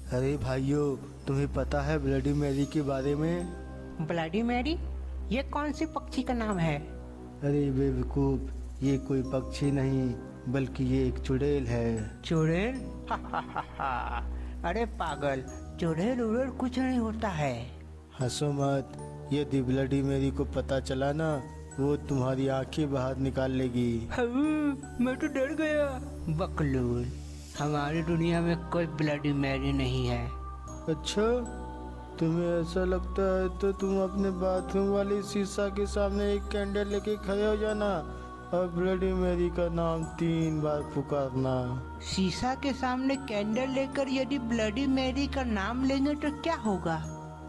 अरे भाइयों, तुम्हें पता है ब्लडी मैरी के बारे में? Bloody Mary? ये कौन सी पक्षी का नाम है? अरे बेवकूफ, ये कोई पक्षी नहीं बल्कि ये एक चुड़ैल है। चुड़ैल? अरे पागल, चुड़ैल उड़ैल कुछ नहीं होता है। हंसो मत, यदि ब्लडी मैरी को पता चला ना, वो तुम्हारी आंखें बाहर निकाल लेगी। मैं तो डर गया। बकलूल, हमारी दुनिया में कोई ब्लडी मैरी नहीं है। अच्छा, तुम्हें ऐसा लगता है तो तुम अपने बाथरूम वाली शीशा के सामने एक कैंडल लेके खड़े हो जाना और ब्लडी मैरी का नाम 3 बार पुकारना। शीशा के सामने कैंडल लेकर यदि ब्लडी मैरी का नाम लेंगे तो क्या होगा?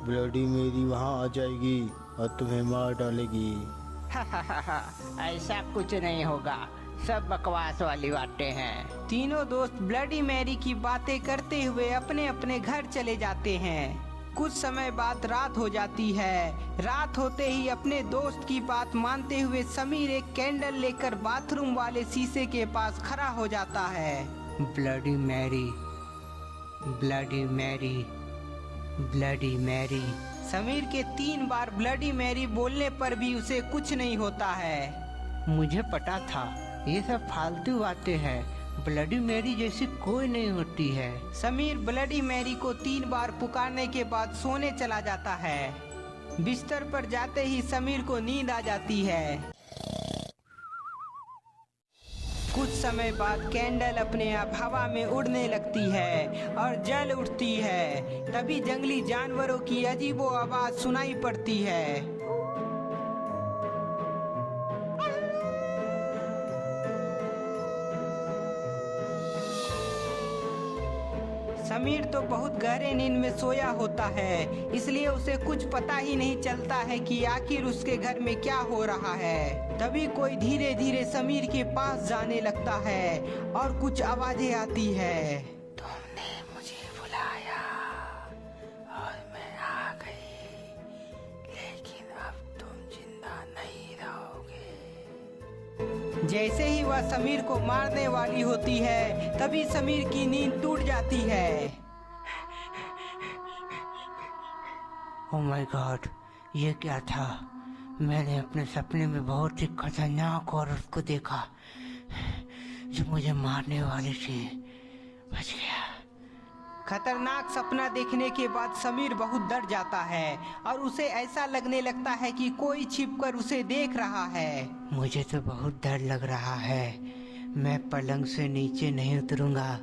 ब्लडी मैरी वहाँ आ जाएगी और तुम्हें मार डालेगी। ऐसा कुछ नहीं होगा, सब बकवास वाली बातें हैं। तीनों दोस्त ब्लडी मैरी की बातें करते हुए अपने अपने घर चले जाते हैं। कुछ समय बाद रात हो जाती है। रात होते ही अपने दोस्त की बात मानते हुए समीर एक कैंडल लेकर बाथरूम वाले शीशे के पास खड़ा हो जाता है। Bloody Mary, bloody Mary, bloody Mary. Sameer के 3 बार ब्लडी मैरी बोलने पर भी उसे कुछ नहीं होता है। मुझे पता था ये सब फालतू बातें हैं, ब्लडी मैरी जैसी कोई नहीं होती है। समीर ब्लडी मैरी को 3 बार पुकारने के बाद सोने चला जाता है। बिस्तर पर जाते ही समीर को नींद आ जाती है। कुछ समय बाद कैंडल अपने आप हवा में उड़ने लगती है और जल उठती है। तभी जंगली जानवरों की अजीबो आवाज सुनाई पड़ती है। समीर तो बहुत गहरे नींद में सोया होता है, इसलिए उसे कुछ पता ही नहीं चलता है कि आखिर उसके घर में क्या हो रहा है। तभी कोई धीरे धीरे समीर के पास जाने लगता है और कुछ आवाजें आती है। तुमने मुझे बुलाया और मैं आ गई, लेकिन अब तुम जिंदा नहीं रहोगे। जैसे ही वह समीर को मारने वाली होती है, तभी समीर की नींद टूट जाती है। ओह माय गॉड, ये क्या था? मैंने अपने सपने में बहुत ही खतरनाक औरत को देखा जो मुझे मारने वाली थी। बच गया। खतरनाक सपना देखने के बाद समीर बहुत डर जाता है और उसे ऐसा लगने लगता है कि कोई छिपकर उसे देख रहा है। मुझे तो बहुत डर लग रहा है, मैं पलंग से नीचे नहीं उतरूंगा,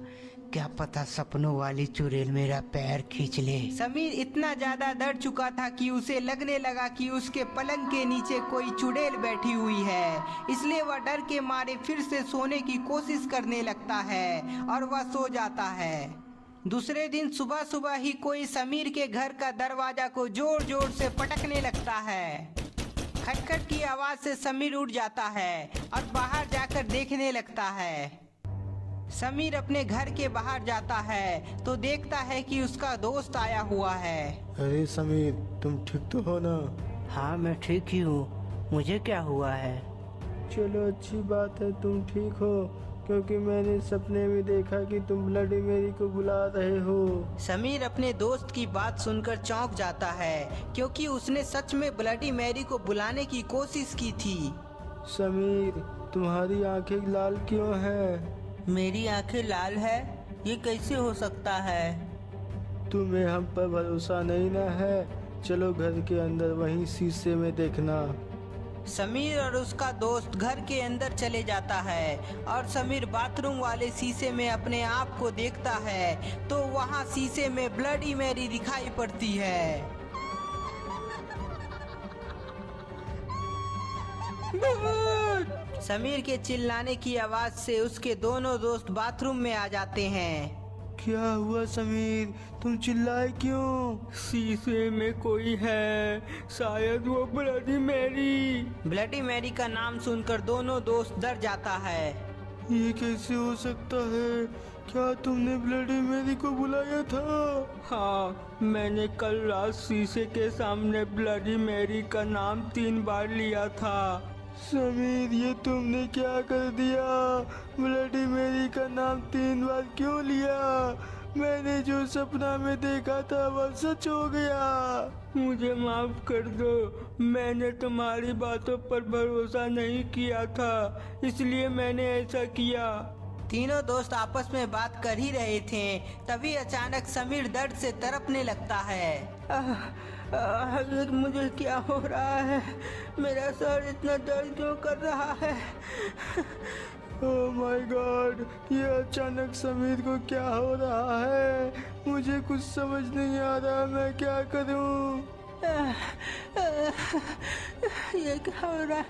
क्या पता सपनों वाली चुड़ैल मेरा पैर खींच ले। समीर इतना ज्यादा डर चुका था कि उसे लगने लगा कि उसके पलंग के नीचे कोई चुड़ैल बैठी हुई है, इसलिए वह डर के मारे फिर से सोने की कोशिश करने लगता है और वह सो जाता है। दूसरे दिन सुबह सुबह ही कोई समीर के घर का दरवाजा को जोर जोर से पटकने लगता है। खटखट की आवाज से समीर उठ जाता है और बाहर जाकर देखने लगता है। समीर अपने घर के बाहर जाता है तो देखता है कि उसका दोस्त आया हुआ है। अरे समीर, तुम ठीक तो हो ना? हाँ, मैं ठीक ही हूँ। मुझे क्या हुआ है? चलो अच्छी बात है तुम ठीक हो, क्योंकि मैंने सपने में देखा कि तुम ब्लडी मैरी को बुला रहे हो। समीर अपने दोस्त की बात सुनकर चौंक जाता है, क्योंकि उसने सच में ब्लडी मैरी को बुलाने की कोशिश की थी। समीर, तुम्हारी आंखें लाल क्यों हैं? मेरी आंखें लाल है? ये कैसे हो सकता है? तुम्हें हम पर भरोसा नहीं ना है? चलो घर के अंदर वहीं शीशे में देखना। समीर और उसका दोस्त घर के अंदर चले जाता है और समीर बाथरूम वाले शीशे में अपने आप को देखता है तो वहाँ शीशे में ब्लडी मैरी दिखाई पड़ती है। समीर के चिल्लाने की आवाज से उसके दोनों दोस्त बाथरूम में आ जाते हैं। क्या हुआ समीर, तुम चिल्लाए क्यों? शीशे में कोई है, शायद वो ब्लडी मैरी। ब्लडी मैरी का नाम सुनकर दोनों दोस्त डर जाता है। ये कैसे हो सकता है? क्या तुमने ब्लडी मैरी को बुलाया था? हाँ, मैंने कल रात शीशे के सामने ब्लडी मैरी का नाम 3 बार लिया था। समीर, ये तुमने क्या कर दिया? ब्लडी मैरी का नाम 3 बार क्यों लिया? मैंने जो सपना में देखा था वह सच हो गया। मुझे माफ कर दो, मैंने तुम्हारी बातों पर भरोसा नहीं किया था, इसलिए मैंने ऐसा किया। तीनों दोस्त आपस में बात कर ही रहे थे, तभी अचानक समीर दर्द से तड़पने लगता है। हजरत, मुझे क्या हो रहा है? मेरा सर इतना दर्द क्यों कर रहा है? ओह माय गॉड, ये अचानक समीर को क्या हो रहा है? मुझे कुछ समझ नहीं आ रहा, मैं क्या करूं? ये क्या हो रहा है?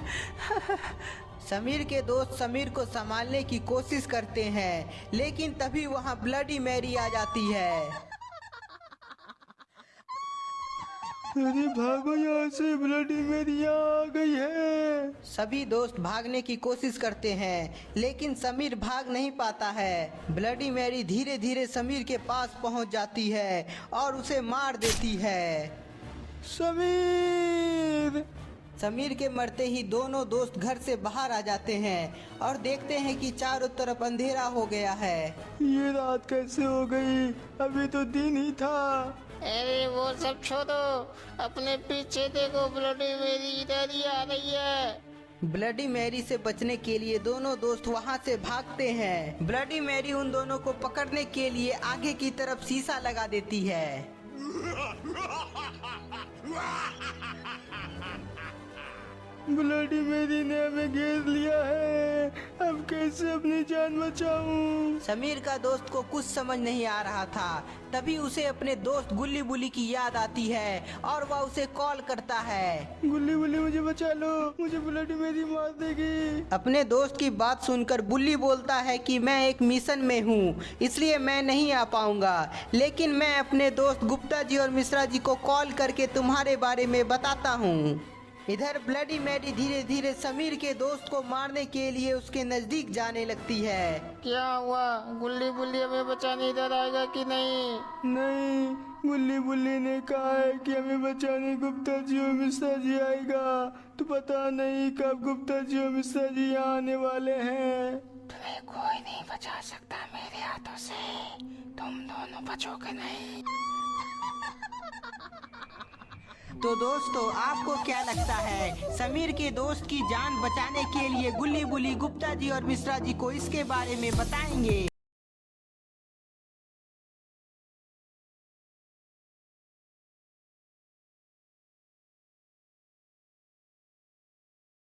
समीर के दोस्त समीर को संभालने की कोशिश करते हैं, लेकिन तभी वहां ब्लडी मैरी आ जाती है। अरे भागो यहाँ से, ब्लडी मैरी आ गई है। सभी दोस्त भागने की कोशिश करते हैं, लेकिन समीर भाग नहीं पाता है। ब्लडी मैरी धीरे धीरे समीर के पास पहुंच जाती है और उसे मार देती है। समीर! समीर के मरते ही दोनों दोस्त घर से बाहर आ जाते हैं और देखते हैं कि चारों तरफ अंधेरा हो गया है। ये रात कैसे हो गई? अभी तो दिन ही था। अरे वो सब छोड़ो, अपने पीछे देखो, ब्लडी मेरी इधर ही आ रही है। ब्लडी मैरी से बचने के लिए दोनों दोस्त वहां से भागते हैं। ब्लडी मैरी उन दोनों को पकड़ने के लिए आगे की तरफ शीशा लगा देती है। ब्लडी मैरी ने हमें घेर लिया है, अब कैसे अपनी जान बचाऊं? समीर का दोस्त को कुछ समझ नहीं आ रहा था, तभी उसे अपने दोस्त गुल्ली बुल्ली की याद आती है और वह उसे कॉल करता है। गुल्ली बुल्ली मुझे बचा लो, मुझे ब्लडी मैरी मार देगी। अपने दोस्त की बात सुनकर बुल्ली बोलता है कि मैं एक मिशन में हूँ, इसलिए मैं नहीं आ पाऊंगा, लेकिन मैं अपने दोस्त गुप्ता जी और मिश्रा जी को कॉल करके तुम्हारे बारे में बताता हूँ। इधर ब्लडी मैरी धीरे धीरे समीर के दोस्त को मारने के लिए उसके नजदीक जाने लगती है। क्या हुआ? गुल्ली बुल्ली हमें बचाने इधर आएगा कि नहीं? नहीं, गुल्ली बुल्ली ने कहा है कि हमें बचाने गुप्ता जी और मिश्रा जी आएगा, तो पता नहीं कब गुप्ता जी और मिश्रा जी यहाँ आने वाले हैं। तुम्हें कोई नहीं बचा सकता मेरे हाथों से, तुम दोनों बचोगे नहीं। तो दोस्तों, आपको क्या लगता है, समीर के दोस्त की जान बचाने के लिए गुल्ली बुल्ली गुप्ता जी और मिश्रा जी को इसके बारे में बताएंगे?